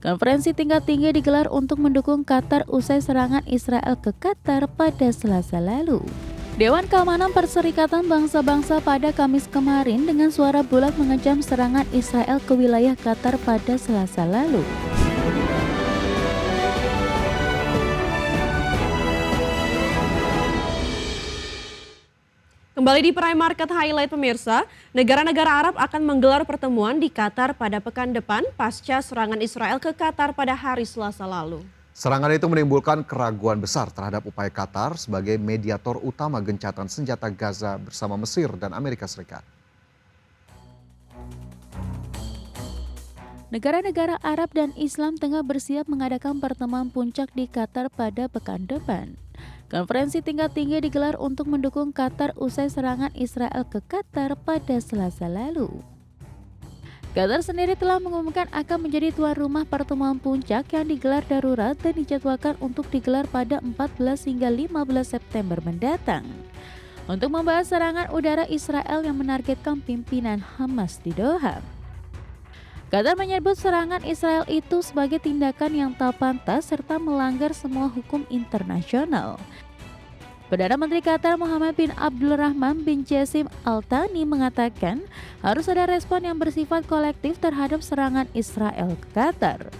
Konferensi tingkat tinggi digelar untuk mendukung Qatar usai serangan Israel ke Qatar pada Selasa lalu. Dewan Keamanan Perserikatan Bangsa-Bangsa pada Kamis kemarin dengan suara bulat mengecam serangan Israel ke wilayah Qatar pada Selasa lalu. Kembali di Prime Market Highlight pemirsa, negara-negara Arab akan menggelar pertemuan di Qatar pada pekan depan pasca serangan Israel ke Qatar pada hari Selasa lalu. Serangan itu menimbulkan keraguan besar terhadap upaya Qatar sebagai mediator utama gencatan senjata Gaza bersama Mesir dan Amerika Serikat. Negara-negara Arab dan Islam tengah bersiap mengadakan pertemuan puncak di Qatar pada pekan depan. Konferensi tingkat tinggi digelar untuk mendukung Qatar usai serangan Israel ke Qatar pada Selasa lalu. Qatar sendiri telah mengumumkan akan menjadi tuan rumah pertemuan puncak yang digelar darurat dan dijadwalkan untuk digelar pada 14 hingga 15 September mendatang. Untuk membahas serangan udara Israel yang menargetkan pimpinan Hamas di Doha. Qatar menyebut serangan Israel itu sebagai tindakan yang tak pantas serta melanggar semua hukum internasional. Perdana Menteri Qatar Muhammad bin Abdul Rahman bin Jassim Al Thani mengatakan harus ada respon yang bersifat kolektif terhadap serangan Israel ke Qatar.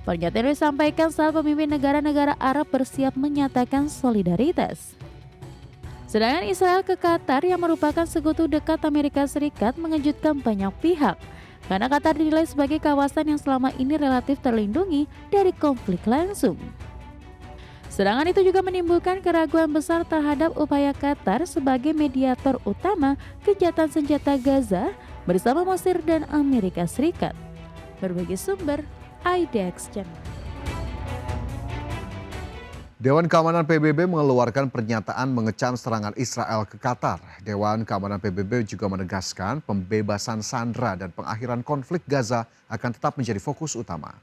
Pernyataan disampaikan saat pemimpin negara-negara Arab bersiap menyatakan solidaritas. Serangan Israel ke Qatar yang merupakan sekutu dekat Amerika Serikat mengejutkan banyak pihak. Karena Qatar dinilai sebagai kawasan yang selama ini relatif terlindungi dari konflik langsung. Serangan itu juga menimbulkan keraguan besar terhadap upaya Qatar sebagai mediator utama gencatan senjata Gaza bersama Mesir dan Amerika Serikat. Berbagai sumber, IDX Channel. Dewan Keamanan PBB mengeluarkan pernyataan mengecam serangan Israel ke Qatar. Dewan Keamanan PBB juga menegaskan pembebasan sandera dan pengakhiran konflik Gaza akan tetap menjadi fokus utama.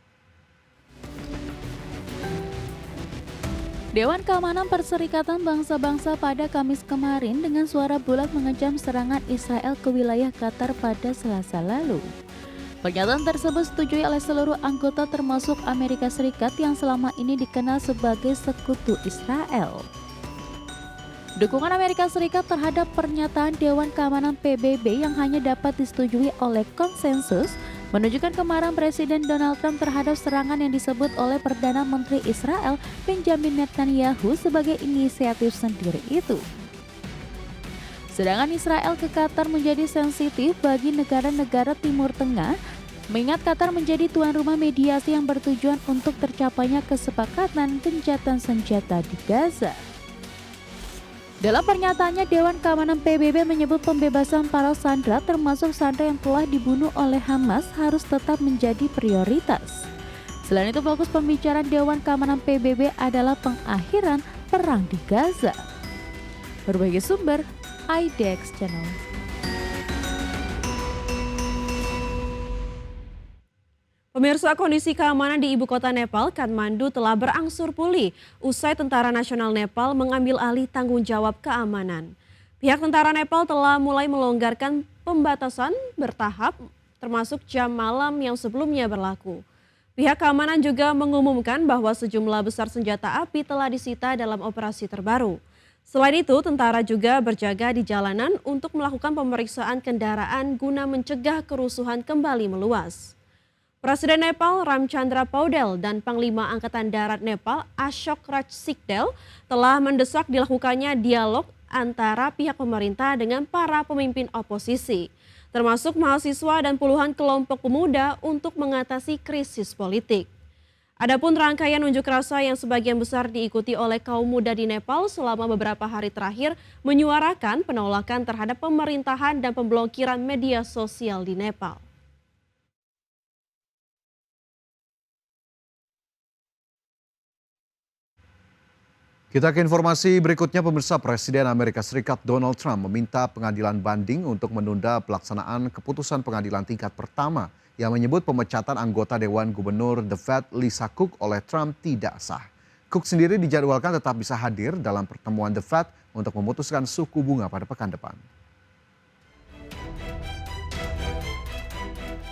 Dewan Keamanan Perserikatan Bangsa-Bangsa pada Kamis kemarin dengan suara bulat mengecam serangan Israel ke wilayah Qatar pada Selasa lalu. Pernyataan tersebut disetujui oleh seluruh anggota termasuk Amerika Serikat yang selama ini dikenal sebagai sekutu Israel. Dukungan Amerika Serikat terhadap pernyataan Dewan Keamanan PBB yang hanya dapat disetujui oleh konsensus menunjukkan kemarahan Presiden Donald Trump terhadap serangan yang disebut oleh Perdana Menteri Israel Benjamin Netanyahu sebagai inisiatif sendiri itu. Serangan Israel ke Qatar menjadi sensitif bagi negara-negara Timur Tengah, mengingat Qatar menjadi tuan rumah mediasi yang bertujuan untuk tercapainya kesepakatan gencatan senjata di Gaza. Dalam pernyataannya, Dewan Keamanan PBB menyebut pembebasan para sandera termasuk sandera yang telah dibunuh oleh Hamas harus tetap menjadi prioritas. Selain itu, fokus pembicaraan Dewan Keamanan PBB adalah pengakhiran perang di Gaza. Berbagai sumber, IDX Channel. Pemirsa, kondisi keamanan di ibu kota Nepal, Kathmandu telah berangsur pulih usai Tentara Nasional Nepal mengambil alih tanggung jawab keamanan. Pihak tentara Nepal telah mulai melonggarkan pembatasan bertahap termasuk jam malam yang sebelumnya berlaku. Pihak keamanan juga mengumumkan bahwa sejumlah besar senjata api telah disita dalam operasi terbaru. Selain itu, tentara juga berjaga di jalanan untuk melakukan pemeriksaan kendaraan guna mencegah kerusuhan kembali meluas. Presiden Nepal Ramchandra Paudel dan Panglima Angkatan Darat Nepal Ashok Raj Sikdel telah mendesak dilakukannya dialog antara pihak pemerintah dengan para pemimpin oposisi, termasuk mahasiswa dan puluhan kelompok pemuda untuk mengatasi krisis politik. Adapun rangkaian unjuk rasa yang sebagian besar diikuti oleh kaum muda di Nepal selama beberapa hari terakhir menyuarakan penolakan terhadap pemerintahan dan pemblokiran media sosial di Nepal. Kita ke informasi berikutnya, pemirsa. Presiden Amerika Serikat Donald Trump meminta pengadilan banding untuk menunda pelaksanaan keputusan pengadilan tingkat pertama yang menyebut pemecatan anggota Dewan Gubernur The Fed Lisa Cook oleh Trump tidak sah. Cook sendiri dijadwalkan tetap bisa hadir dalam pertemuan The Fed untuk memutuskan suku bunga pada pekan depan.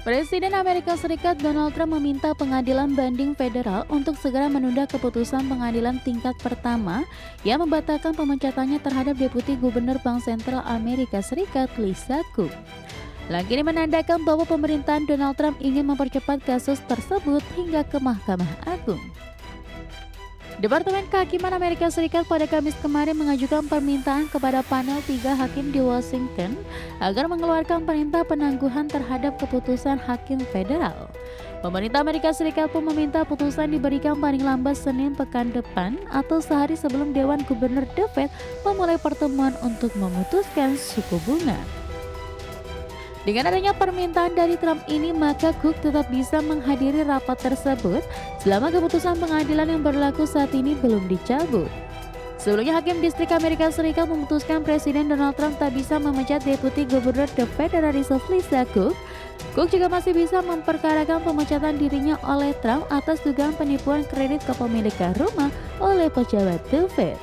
Presiden Amerika Serikat Donald Trump meminta pengadilan banding federal untuk segera menunda keputusan pengadilan tingkat pertama yang membatalkan pemecatannya terhadap Deputi Gubernur Bank Sentral Amerika Serikat Lisa Cook. Langkah ini menandakan bahwa pemerintahan Donald Trump ingin mempercepat kasus tersebut hingga ke Mahkamah Agung. Departemen Kehakiman Amerika Serikat pada Kamis kemarin mengajukan permintaan kepada panel 3 hakim di Washington agar mengeluarkan perintah penangguhan terhadap keputusan hakim federal. Pemerintah Amerika Serikat pun meminta putusan diberikan paling lambat Senin pekan depan atau sehari sebelum Dewan Gubernur The Fed memulai pertemuan untuk memutuskan suku bunga. Dengan adanya permintaan dari Trump ini, maka Cook tetap bisa menghadiri rapat tersebut selama keputusan pengadilan yang berlaku saat ini belum dicabut. Sebelumnya, Hakim Distrik Amerika Serikat memutuskan Presiden Donald Trump tak bisa memecat Deputi Gubernur The Federal Reserve Lisa Cook. Cook juga masih bisa memperkarakan pemecatan dirinya oleh Trump atas dugaan penipuan kredit kepemilikan rumah oleh pejabat The Fed.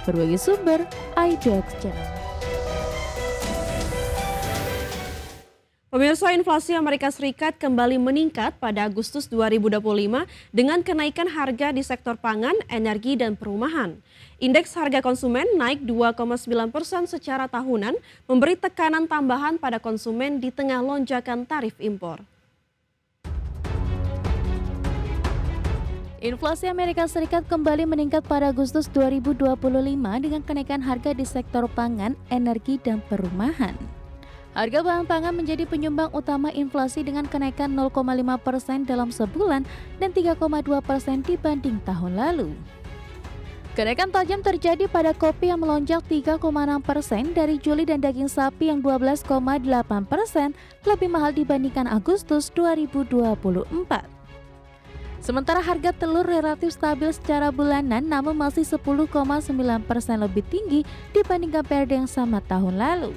Berbagai sumber, IDX Channel. Pemirsa, inflasi Amerika Serikat kembali meningkat pada Agustus 2025 dengan kenaikan harga di sektor pangan, energi, dan perumahan. Indeks harga konsumen naik 2,9% secara tahunan, memberi tekanan tambahan pada konsumen di tengah lonjakan tarif impor. Inflasi Amerika Serikat kembali meningkat pada Agustus 2025 dengan kenaikan harga di sektor pangan, energi, dan perumahan. Harga bahan pangan menjadi penyumbang utama inflasi dengan kenaikan 0,5% dalam sebulan dan 3,2% dibanding tahun lalu. Kenaikan tajam terjadi pada kopi yang melonjak 3,6% dari Juli dan daging sapi yang 12,8% lebih mahal dibandingkan Agustus 2024. Sementara harga telur relatif stabil secara bulanan namun masih 10,9% lebih tinggi dibandingkan periode yang sama tahun lalu.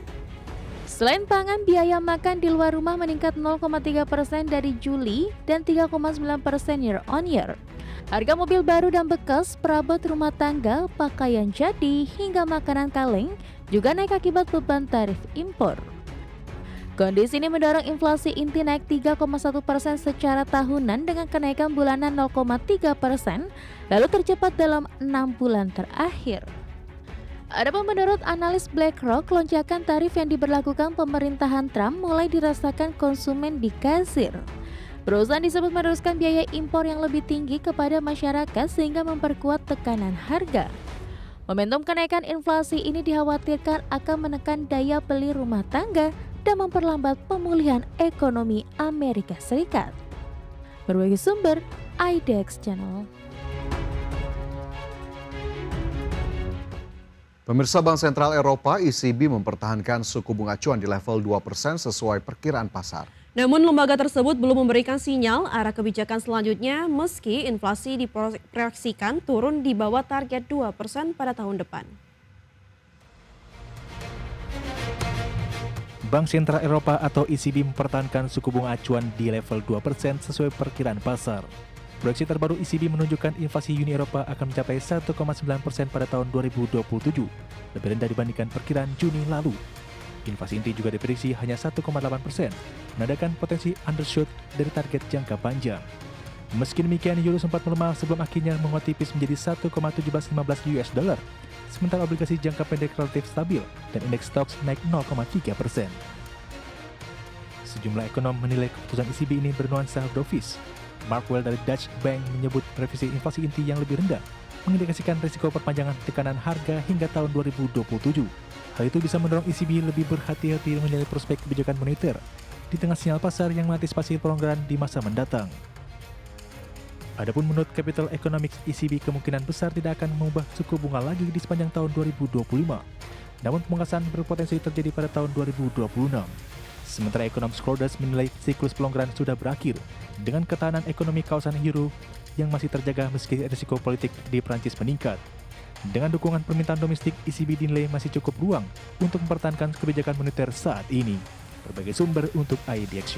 Selain pangan, biaya makan di luar rumah meningkat 0,3% dari Juli dan 3,9% year on year. Harga mobil baru dan bekas, perabot rumah tangga, pakaian jadi, hingga makanan kaleng juga naik akibat beban tarif impor. Kondisi ini mendorong inflasi inti naik 3,1% secara tahunan dengan kenaikan bulanan 0,3%, lalu tercepat dalam 6 bulan terakhir. Adapun menurut analis BlackRock, lonjakan tarif yang diberlakukan pemerintahan Trump mulai dirasakan konsumen di kasir. Perusahaan disebut meneruskan biaya impor yang lebih tinggi kepada masyarakat sehingga memperkuat tekanan harga. Momentum kenaikan inflasi ini dikhawatirkan akan menekan daya beli rumah tangga dan memperlambat pemulihan ekonomi Amerika Serikat. Berbagai sumber, IDX Channel. Pemirsa, Bank Sentral Eropa ECB mempertahankan suku bunga acuan di level 2% sesuai perkiraan pasar. Namun lembaga tersebut belum memberikan sinyal arah kebijakan selanjutnya meski inflasi diproyeksikan turun di bawah target 2% pada tahun depan. Bank Sentral Eropa atau ECB mempertahankan suku bunga acuan di level 2% sesuai perkiraan pasar. Proyeksi terbaru ECB menunjukkan inflasi Uni Eropa akan mencapai 1,9% pada tahun 2027, lebih rendah dibandingkan perkiraan Juni lalu. Inflasi inti juga diprediksi hanya 1,8%, menandakan potensi undershoot dari target jangka panjang. Meski demikian, euro sempat melemah sebelum akhirnya menguat tipis menjadi 1,1715 US dollar, sementara obligasi jangka pendek relatif stabil dan indeks stocks naik 0,3%. Sejumlah ekonom menilai keputusan ECB ini bernuansa dovish. Mark Well dari Dutch Bank menyebut revisi inflasi inti yang lebih rendah mengindikasikan risiko perpanjangan tekanan harga hingga tahun 2027. Hal itu bisa mendorong ECB lebih berhati-hati menilai prospek kebijakan moneter di tengah sinyal pasar yang mengantisipasi pelonggaran di masa mendatang. Adapun menurut Capital Economics, ECB kemungkinan besar tidak akan mengubah suku bunga lagi di sepanjang tahun 2025. Namun pemangkasan berpotensi terjadi pada tahun 2026. Sementara ekonom Schroders menilai siklus pelonggaran sudah berakhir dengan ketahanan ekonomi kawasan euro yang masih terjaga meski risiko politik di Prancis meningkat. Dengan dukungan permintaan domestik, ECB dinilai masih cukup ruang untuk mempertahankan kebijakan moneter saat ini. Berbagai sumber untuk IDX.